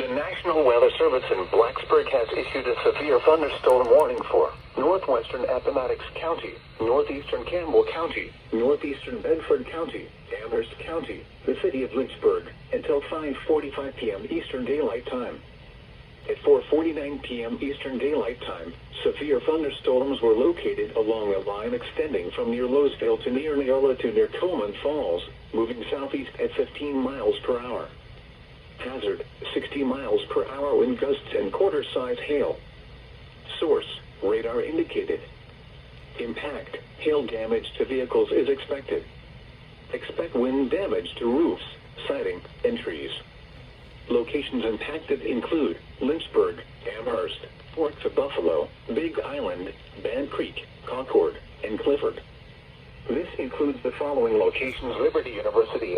The National Weather Service in Blacksburg has issued a severe thunderstorm warning for northwestern Appomattox County, northeastern Campbell County, northeastern Bedford County, Amherst County, the city of Lynchburg, until 5:45 p.m. Eastern Daylight Time. At 4:49 p.m. Eastern Daylight Time, severe thunderstorms were located along a line extending from near Lowesville to near Neola to near Coleman Falls, moving southeast at 15 miles per hour. Hazard, 60 miles per hour wind gusts and quarter-size hail. Source, radar indicated. Impact, hail damage to vehicles is expected. Expect wind damage to roofs, siding, and trees. Locations impacted include Lynchburg, Amherst, Fort Buffalo, Big Island, Band Creek, Concord, and Clifford. This includes the following locations: Liberty University,